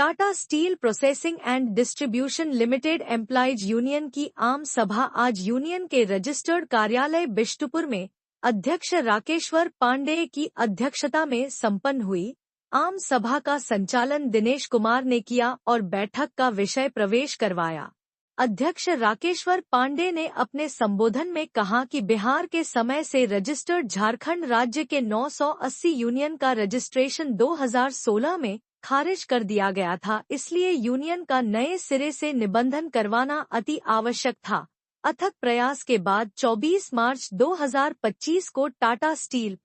Tata steel processing and distribution limited employees union की आम सभा आज यूनियन के रजिस्टर्ड कार्यालय बिष्टुपुर में अध्यक्ष राकेश्वर पांडेय की अध्यक्षता में संपन्न हुई। आम सभा का संचालन दिनेश कुमार ने किया और बैठक का विषय प्रवेश करवाया। अध्यक्ष राकेश्वर पांडेय ने अपने संबोधन में कहा कि बिहार के समय से रजिस्टर्ड झारखंड राज्य के 980 यूनियन का रजिस्ट्रेशन 2016 में खारिज कर दिया गया था, इसलिए यूनियन का नए सिरे से निबंधन करवाना अति आवश्यक था। अथक प्रयास के बाद 24 मार्च 2025 को Tata steel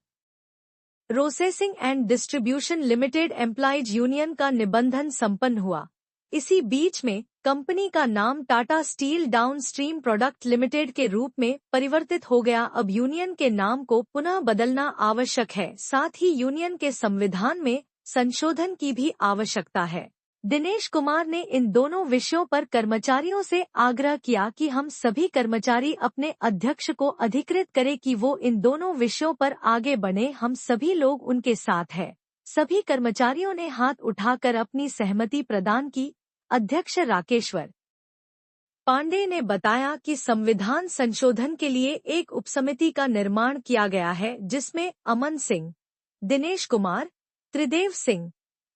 processing and distribution limited employees union का निबंधन संपन्न हुआ। इसी बीच में कंपनी का नाम Tata steel downstream product limited के रूप में परिवर्तित हो गया। अब यूनियन के नाम को पुनः बदलना आवश्यक है। साथ ही यूनियन के संविधान में संशोधन की भी आवश्यकता है। दिनेश कुमार ने इन दोनों विषयों पर कर्मचारियों से आग्रह किया कि हम सभी कर्मचारी अपने अध्यक्ष को अधिकृत करें कि वो इन दोनों विषयों पर आगे बढ़े। हम सभी लोग उनके साथ हैं। सभी कर्मचारियों ने हाथ उठाकर अपनी सहमति प्रदान की। अध्यक्ष राकेश्वर पांडेय ने बताया कि संविधान संशोधन के लिए एक उपसमिति का निर्माण किया गया है, जिसमें अमन सिंह, दिनेश कुमार, त्रिदेव सिंह,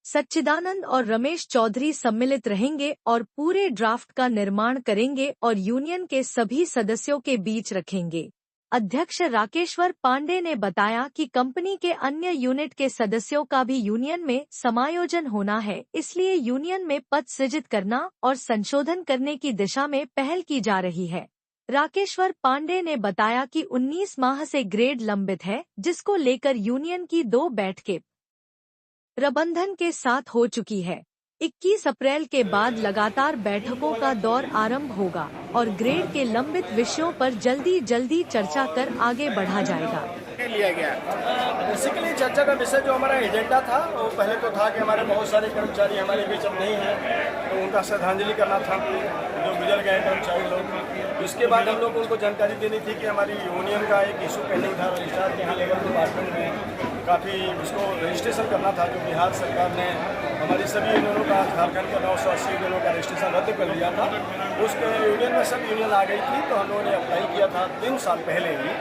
सच्चिदानंद और रमेश चौधरी सम्मिलित रहेंगे और पूरे ड्राफ्ट का निर्माण करेंगे और यूनियन के सभी सदस्यों के बीच रखेंगे। अध्यक्ष राकेश्वर पांडेय ने बताया कि कंपनी के अन्य यूनिट के सदस्यों का भी यूनियन में समायोजन होना है, इसलिए यूनियन में पद सृजित करना और संशोधन करने की दिशा में पहल की जा रही है। राकेश्वर पांडेय ने बताया कि 19 माह से ग्रेड लंबित है, जिसको लेकर यूनियन की 2 बैठकें प्रबंधन के साथ हो चुकी है। 21 अप्रैल के बाद लगातार बैठकों का दौर आरंभ होगा और ग्रेड के लंबित विषयों पर जल्दी चर्चा कर आगे बढ़ा जाएगा। लिया गया बेसिकली चर्चा का विषय जो हमारा एजेंडा था वो पहले तो था कि हमारे बहुत सारे कर्मचारी हमारे बीच अब नहीं हैं, तो उनका श्रद्धांजलि करना था जो गुजर गए कर्मचारी लोग। उसके बाद हम लोग उनको जानकारी देनी थी कि हमारी यूनियन का एक इशू पेंडिंग था रजिस्ट्रार के यहाँ लेबर डिपार्टमेंट में, काफ़ी उसको रजिस्ट्रेशन करना था। जो बिहार सरकार ने हमारी सभी यूनियनों का झारखंड के 980 यूनियनों का रजिस्ट्रेशन रद्द कर दिया था। उसके यूनियन में सब यूनियन आ गई थी, तो हम लोगों ने अप्लाई किया था 3 साल पहले ही,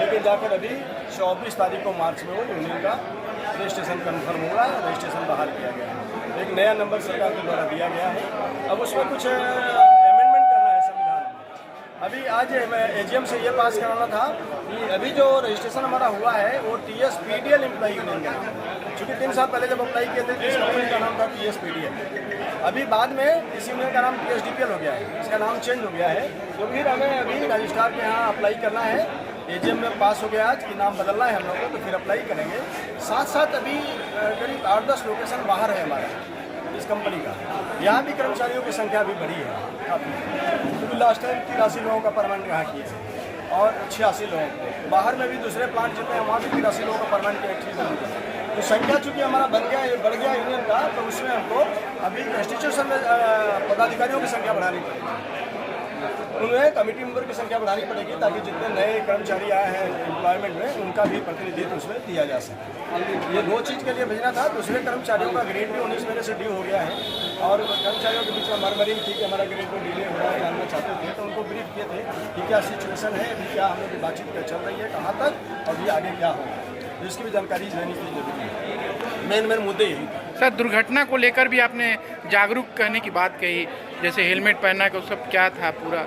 लेकिन जाकर अभी 24 तारीख को मार्च में वो यूनियन का रजिस्ट्रेशन कन्फर्म हुआ है, रजिस्ट्रेशन बहाल किया गया है। एक नया नंबर सरकार के द्वारा दिया गया है। अब उसमें कुछ अमेंडमेंट करना है संविधान में। अभी आज एजीएम से ये पास कराना था कि अभी जो रजिस्ट्रेशन हमारा हुआ है वो TSPDL एम्प्लॉई यूनियन का है। चूँकि 3 साल पहले जब अप्लाई किए थे तो इस कंपनी का नाम था TSPDL। अभी बाद में इस यूनियन का नाम TSDPL हो गया है, इसका नाम चेंज हो गया है। तो फिर हमें अभी रजिस्ट्रार के यहाँ अप्लाई करना है। एजीएम में पास हो गया आज कि नाम बदलना है हम लोग को, तो फिर अप्लाई करेंगे। साथ अभी करीब 8-10 लोकेशन बाहर है हमारा इस कंपनी का। यहाँ भी कर्मचारियों की संख्या भी बढ़ी है काफ़ी, क्योंकि लास्ट टाइम 83 लोगों का परमानेंट यहाँ किए और 86 लोगों को। बाहर में भी दूसरे प्लांट जितने हैं वहाँ भी 83 लोगों का परमानेंट एक्टिव। तो संख्या चूँकि हमारा बढ़ गया यूनियन का, तो उसमें हमको अभी इंस्टीट्यूशन में पदाधिकारियों की संख्या बढ़ानी पड़ेगी। उन्हें कमेटी मेंबर की संख्या बढ़ानी पड़ेगी ताकि जितने नए कर्मचारी आए हैं एम्प्लॉयमेंट में उनका भी प्रतिनिधित्व उसमें दिया जा सके। ये 2 चीज़ के लिए भेजना था। दूसरे कर्मचारियों का ग्रेड भी 19 महीने से ड्यू हो गया है और कर्मचारियों के बीच में मरमरिंग थी कि हमारा ग्रेड को डिले हो रहा है, जानना चाहते थे, तो उनको ब्रीफ किए थे कि क्या सिचुएशन है, अभी क्या हम लोग की बातचीत चल रही है, कहाँ तक और भी आगे क्या होगा, तो इसकी भी जानकारी लेनी की जरूरी है। मेन मुद्दे यही सर, दुर्घटना को लेकर भी आपने जागरूक करने की बात कही, जैसे हेलमेट पहनना का सब क्या था पूरा,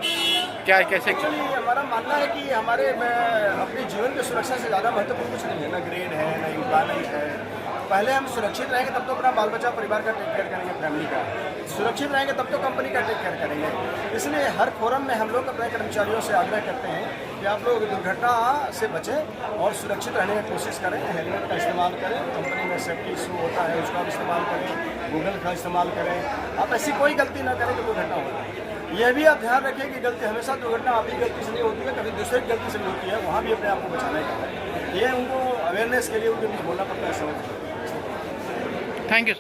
क्या कैसे? एक्चुअली हमारा मानना है कि हमारे अपने जीवन की सुरक्षा से ज़्यादा महत्वपूर्ण कुछ नहीं है, ना ग्रेड है ना एम्प्लॉयमेंट है। पहले हम सुरक्षित रहेंगे तब तो अपना बाल बच्चा परिवार का टेक केयर करेंगे, फैमिली का सुरक्षित रहेंगे तब तो कंपनी का टेक केयर करेंगे। इसलिए हर फोरम में हम लोग अपने कर्मचारियों से आग्रह करते हैं कि आप लोग दुर्घटना से बचें और सुरक्षित रहने की कोशिश करें, हेलमेट का इस्तेमाल करें, कंपनी में सेफ्टी इशू होता है उसका भी इस्तेमाल करें, गूगल का इस्तेमाल करें। आप ऐसी कोई गलती ना करें कि दुर्घटना हो। यह भी आप ध्यान रखें कि गलती हमेशा दुर्घटना आपकी गलती से नहीं होती है, कभी दूसरे की गलती से भी होती है, वहाँ भी अपने आप को बचाने का। ये उनको अवेयरनेस के लिए उनके बीच बोलना पड़ता है। समझ। Thank you.